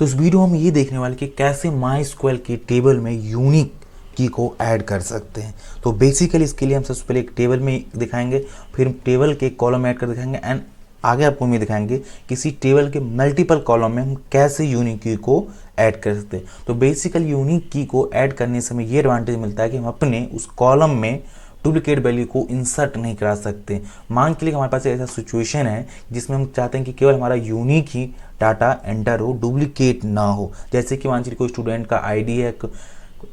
तो इस वीडियो में हम ये देखने वाले कि कैसे माई स्क्वेल की टेबल में यूनिक की को ऐड कर सकते हैं। तो बेसिकली इसके लिए हम सबसे पहले एक टेबल में दिखाएंगे, फिर टेबल के कॉलम में ऐड कर दिखाएंगे एंड आगे आपको हम ये दिखाएंगे किसी टेबल के मल्टीपल कॉलम में हम कैसे यूनिक की को ऐड कर सकते हैं। तो बेसिकली यूनिक की को ऐड करने से हमें ये एडवांटेज मिलता है कि हम अपने उस कॉलम में डुप्लीकेट वैल्यू को इंसर्ट नहीं करा सकते। मान के लिए हमारे पास ऐसा सिचुएशन है जिसमें हम चाहते हैं कि केवल हमारा यूनिक ही डाटा एंटर हो, डुप्लीकेट ना हो। जैसे कि मान लीजिए कोई स्टूडेंट का आईडी है,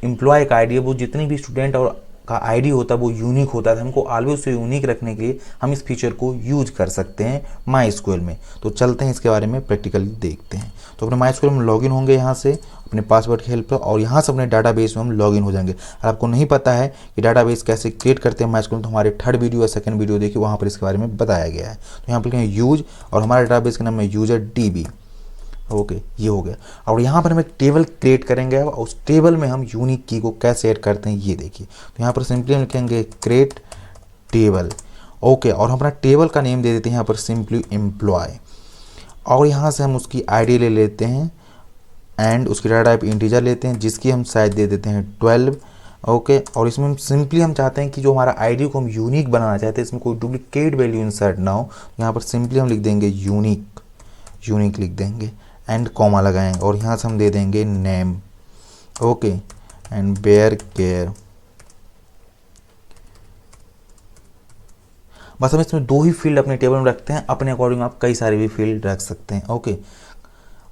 एम्प्लॉय का आईडी है, वो जितनी भी स्टूडेंट और का आईडी होता है वो यूनिक होता है। हमको ऑलवेज उसे यूनिक रखने के लिए हम इस फीचर को यूज कर सकते हैं माई स्क्वेल में। तो चलते हैं इसके बारे में प्रैक्टिकली देखते हैं। तो अपने माई स्क्वेल में लॉगिन होंगे यहाँ से अपने पासवर्ड की हेल्प पर, और यहाँ से अपने डाटाबेस में हम लॉगिन हो जाएंगे। अगर आपको नहीं पता है कि डाटाबेस कैसे क्रिएट करते हैं माई स्क्वेल, तो हमारे थर्ड वीडियो या सेकंड वीडियो देखिए, वहाँ पर इसके बारे में बताया गया है। तो यहाँ पर लिखेंगे यूज और हमारे डाटाबेस का नाम है यूजर DB। ओके, ये हो गया। और यहाँ पर हम एक टेबल क्रिएट करेंगे और उस टेबल में हम यूनिक की को कैसे ऐड करते हैं ये देखिए। तो यहाँ पर सिंपली हम लिखेंगे क्रिएट टेबल। ओके, और हम अपना टेबल का नेम दे देते हैं यहाँ पर सिंपली एम्प्लॉय, और यहाँ से हम उसकी आईडी ले लेते हैं एंड उसकी डाटा टाइप इंटीजर लेते हैं जिसकी हम साइज दे देते हैं 12। ओके, और इसमें हम सिंपली हम चाहते हैं कि जो हमारा आईडी को हम यूनिक बनाना चाहते हैं इसमें कोई डुप्लीकेट वैल्यू इंसर्ट ना हो। यहाँ पर सिंपली हम लिख देंगे यूनिक लिख देंगे एंड कॉमा लगाएंगे, और यहाँ से हम दे देंगे name. Okay, and bear care. बस हम इसमें 2 ही फील्ड अपने टेबल में रखते हैं, अपने अकॉर्डिंग आप कई सारे भी फील्ड रख सकते हैं। ओके,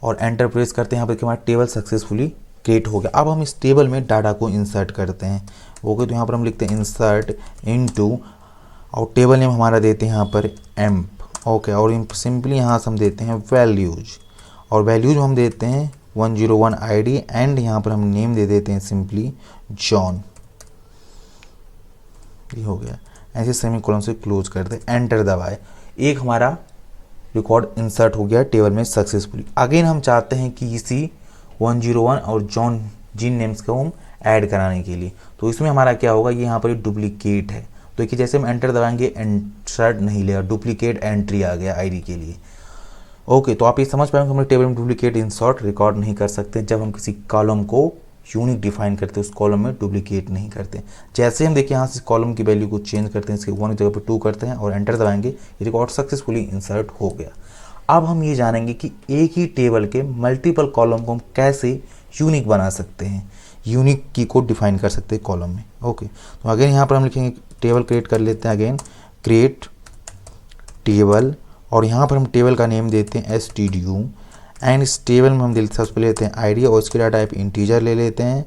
और एंटर प्रेस करते हैं। यहाँ पर हमारा टेबल सक्सेसफुली क्रिएट हो गया। अब हम इस टेबल में डाटा को इंसर्ट करते हैं। ओके, तो यहाँ पर हम लिखते हैं इंसर्ट इनटू, और टेबल नेम हमारा देते हैं यहाँ पर एम्प। ओके, और सिंपली यहाँ से हम देते हैं वैल्यूज, और वैल्यूज हम देते हैं 101 आईडी एंड यहाँ पर हम नेम दे देते हैं सिंपली जॉन। ये हो गया। ऐसे सेमीकोलन से क्लोज कर दे, एंटर दबाए। एक हमारा रिकॉर्ड इंसर्ट हो गया टेबल में सक्सेसफुली। अगेन हम चाहते हैं कि इसी 101 और जॉन जिन नेम्स को हम ऐड कराने के लिए, तो इसमें हमारा क्या होगा, ये यहाँ पर डुप्लीकेट है। तो कि जैसे हम एंटर दबाएंगे इंसर्ट नहीं लेगा, डुप्लीकेट एंट्री आ गया आईडी के लिए। ओके, तो आप ये समझ पाएंगे हम टेबल में डुप्लीकेट इंसर्ट रिकॉर्ड नहीं कर सकते जब हम किसी कॉलम को यूनिक डिफाइन करते हैं, उस कॉलम में डुप्लीकेट नहीं करते। जैसे हम देखिए यहाँ से कॉलम की वैल्यू को चेंज करते हैं, इसके 1 की जगह पर 2 करते हैं और एंटर दबाएंगे, ये रिकॉर्ड सक्सेसफुली इंसर्ट हो गया। अब हम ये जानेंगे कि एक ही टेबल के मल्टीपल कॉलम को हम कैसे यूनिक बना सकते हैं, यूनिक की को डिफाइन कर सकते हैं कॉलम में। ओके, तो अगेन यहाँ पर हम लिखेंगे टेबल क्रिएट कर लेते हैं। अगेन क्रिएट टेबल, और यहाँ पर हम टेबल का नेम देते हैं stdu एंड इस टेबल में हम सबसे लेते हैं आईडी और इसकी डाटा टाइप इंटीजर ले लेते हैं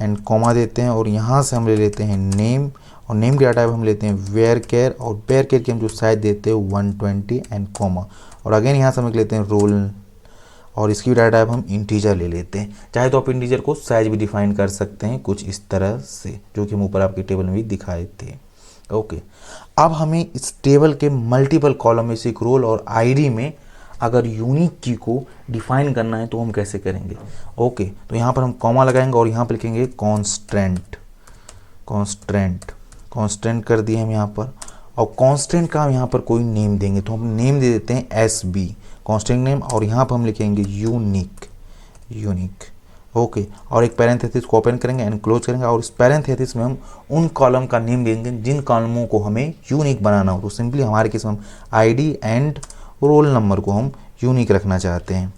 एंड कॉमा देते हैं, और यहाँ से हम ले लेते हैं नेम, और नेम की डाटा टाइप हम लेते हैं वेयर केयर, और वेयर केयर की हम जो साइज देते हैं 120 एंड कॉमा, और अगेन यहाँ से हम लेते हैं रोल, और इसकी डाटा टाइप हम इंटीजर ले लेते हैं। चाहे तो आप इंटीजर को साइज भी डिफाइन कर सकते हैं कुछ इस तरह से, जो कि हम ऊपर आपके टेबल में भी दिखाए थे। ओके, अब हमें इस टेबल के मल्टीपल कॉलम में से एक रोल और आईडी में अगर यूनिक की को डिफाइन करना है तो हम कैसे करेंगे। ओके, तो यहाँ पर हम कॉमा लगाएंगे और यहाँ पर लिखेंगे कॉन्स्टेंट कर दिए हम यहाँ पर, और कॉन्स्टेंट का हम यहाँ पर कोई नेम देंगे, तो हम नेम दे देते हैं SB कॉन्स्टेंट नेम, और यहाँ पर हम लिखेंगे यूनिक। ओके, और एक पैरेंथेसिस को ओपन करेंगे एंड क्लोज करेंगे, और इस पैरेंथेसिस में हम उन कॉलम का नेम देंगे जिन कॉलमों को हमें यूनिक बनाना हो। तो सिंपली हमारे केस में हम आईडी एंड रोल नंबर को हम यूनिक रखना चाहते हैं,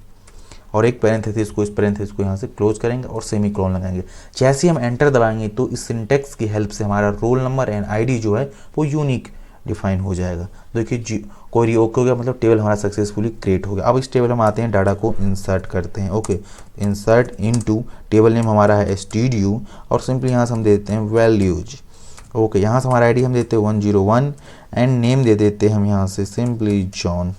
और एक पैरेंथेसिस को, इस पैरेंथेसिस को यहाँ से क्लोज करेंगे और सेमीकोलन लगाएंगे। जैसे हम एंटर दबाएंगे तो इस सिंटेक्स की हेल्प से हमारा रोल नंबर एंड आईडी जो है वो यूनिक डिफाइन हो जाएगा। देखिए कोई ओके हो गया, मतलब टेबल हमारा सक्सेसफुली क्रिएट हो गया। अब इस टेबल में आते हैं, डाटा को इंसर्ट करते हैं। Okay, insert into, table name हमारा है stdu, और सिंपली यहाँ से हम देते हैं वैल्यूज। ओके, यहाँ से हमारा आईडी हम देते हैं 101 एंड नेम दे देते हैं हम यहाँ से simply John.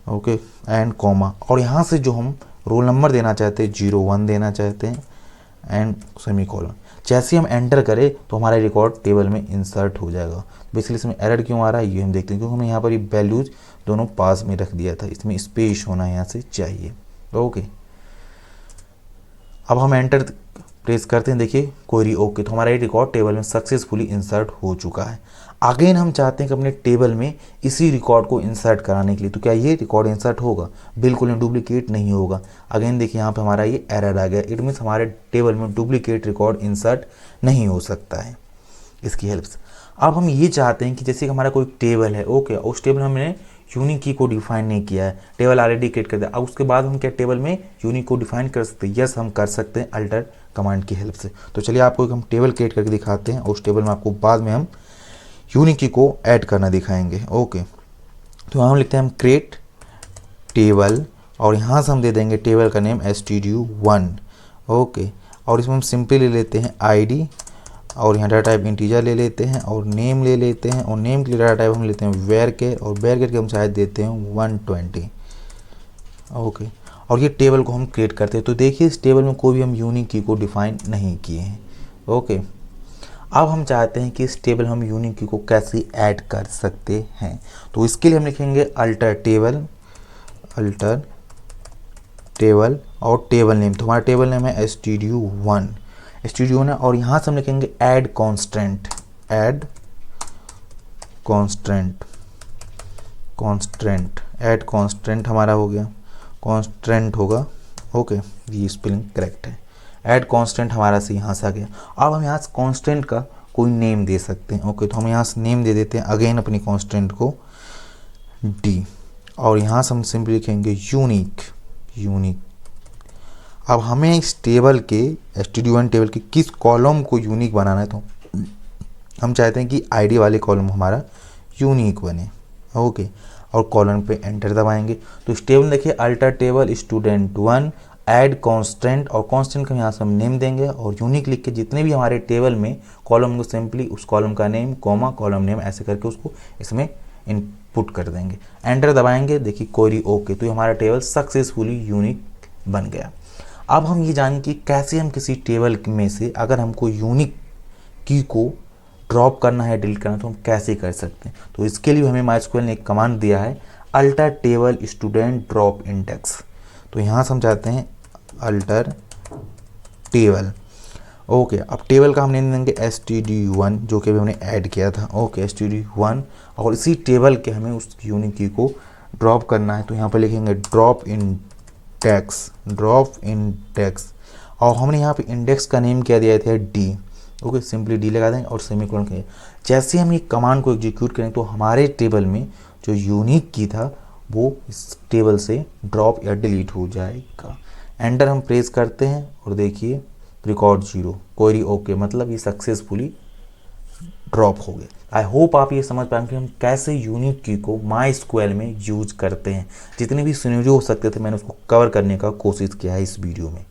Okay, and comma, और यहाँ से जो हम रोल नंबर देना चाहते हैं 01 देना चाहते हैं एंड सेमीकोलन। जैसे हम एंटर करें तो हमारा रिकॉर्ड टेबल में इंसर्ट हो जाएगा। बेसिकली इसमें एरर क्यों आ रहा है ये हम देखते हैं, क्योंकि हमने यहाँ पर ये वैल्यूज दोनों पास में रख दिया था, इसमें स्पेस होना यहाँ से चाहिए। ओके, अब हम एंटर प्रेस करते हैं, देखिए क्वेरी ओके, तो हमारा ये रिकॉर्ड टेबल में सक्सेसफुली इंसर्ट हो चुका है। अगेन हम चाहते हैं कि अपने टेबल में इसी रिकॉर्ड को इंसर्ट कराने के लिए, तो क्या ये रिकॉर्ड इंसर्ट होगा? बिल्कुल नहीं, डुप्लीकेट नहीं होगा। अगेन देखिए यहाँ पे हमारा ये एरर आ गया, इट मीन्स हमारे टेबल में डुप्लीकेट रिकॉर्ड इंसर्ट नहीं हो सकता है इसकी हेल्प से। अब हम ये चाहते हैं कि जैसे कि हमारा कोई टेबल है, ओके, उस टेबल में हमने यूनिक की को डिफाइन नहीं किया है, टेबल ऑलरेडी क्रिएट कर दिया, अब उसके बाद हम क्या टेबल में यूनिक को डिफाइन कर सकते हैं? यस, हम कर सकते हैं अल्टर कमांड की हेल्प से। तो चलिए आपको एक हम टेबल क्रिएट करके दिखाते हैं, उस टेबल में आपको बाद में हम यूनिक की को ऐड करना दिखाएंगे। ओके, तो हम लिखते हैं हम क्रिएट टेबल, और यहाँ से हम दे देंगे टेबल का नेम stdu1। ओके, और इसमें हम सिंपली ले लेते हैं आईडी, और यहाँ डाटा टाइप इंटीजर ले लेते हैं, और नेम ले लेते हैं, और नेम के लिए डाटा टाइप हम लेते हैं वेरकेर, और वेरकेर के हम शायद देते हैं 120। ओके, और ये टेबल को हम क्रिएट करते हैं। तो देखिए इस टेबल में कोई भी हम यूनिक की को डिफाइन नहीं किए हैं। ओके, अब हम चाहते हैं कि इस टेबल हम यूनिक की को कैसे ऐड कर सकते हैं, तो इसके लिए हम लिखेंगे अल्टर टेबल और टेबल नेम, तो हमारा टेबल नेम है stdu1 है, और यहाँ से हम लिखेंगे ऐड कॉन्स्टेंट हमारा हो गया, कॉन्स्टेंट होगा। ओके, ये स्पेलिंग करेक्ट है, ऐड कॉन्स्टेंट हमारा से यहाँ से आ गया। अब हम यहाँ से कॉन्स्टेंट का कोई नेम दे सकते हैं। ओके, तो हम यहाँ से नेम दे देते हैं अगेन अपनी कॉन्स्टेंट को डी, और यहाँ से हम सिंपली लिखेंगे यूनिक। अब हमें इस टेबल के stdu1 टेबल के किस कॉलम को यूनिक बनाना है, तो हम चाहते हैं कि आईडी वाले कॉलम हमारा यूनिक बने। ओके, और कॉलम पे एंटर दबाएंगे, तो इस टेबल में देखिए alter table student1 add constant, और कॉन्स्टेंट का यहाँ से हम नेम देंगे, और यूनिक लिख के जितने भी हमारे टेबल में कॉलम को सिंपली उस कॉलम का नेम कॉमा कॉलम नेम ऐसे करके उसको इसमें इनपुट कर देंगे, एंटर दबाएंगे, देखिए क्वेरी ओके, तो हमारा टेबल सक्सेसफुली यूनिक बन गया। अब हम ये जानें कि कैसे हम किसी टेबल में से अगर हमको यूनिक की को ड्रॉप करना है, डिलीट करना है, तो हम कैसे कर सकते हैं। तो इसके लिए हमें MySQL ने एक कमांड दिया है alter table student drop index. तो यहाँ से हम चाहते हैं अल्टर टेबल। ओके, अब टेबल का हम नेम देंगे stdu1 जो कि अभी हमने ऐड किया था। ओके, stdu1, और इसी टेबल के हमें उस यूनिक की को ड्रॉप करना है, तो यहाँ पर लिखेंगे ड्रॉप इंडेक्स, और हमने यहाँ पे इंडेक्स का नेम क्या दिया था डी। ओके, सिंपली डी लगा देंगे और सेमीकोलन के जैसे हम ये कमांड को एग्जीक्यूट करें तो हमारे टेबल में जो यूनिक की था वो इस टेबल से ड्रॉप या डिलीट हो जाएगा। एंटर हम प्रेस करते हैं और देखिए रिकॉर्ड 0, क्वेरी ओके, मतलब ये सक्सेसफुली ड्रॉप हो गए। आई होप आप ये समझ पाएंगे कि हम कैसे यूनिक की को MySQL में यूज करते हैं। जितने भी सिनेरियो हो सकते थे मैंने उसको कवर करने का कोशिश किया है इस वीडियो में।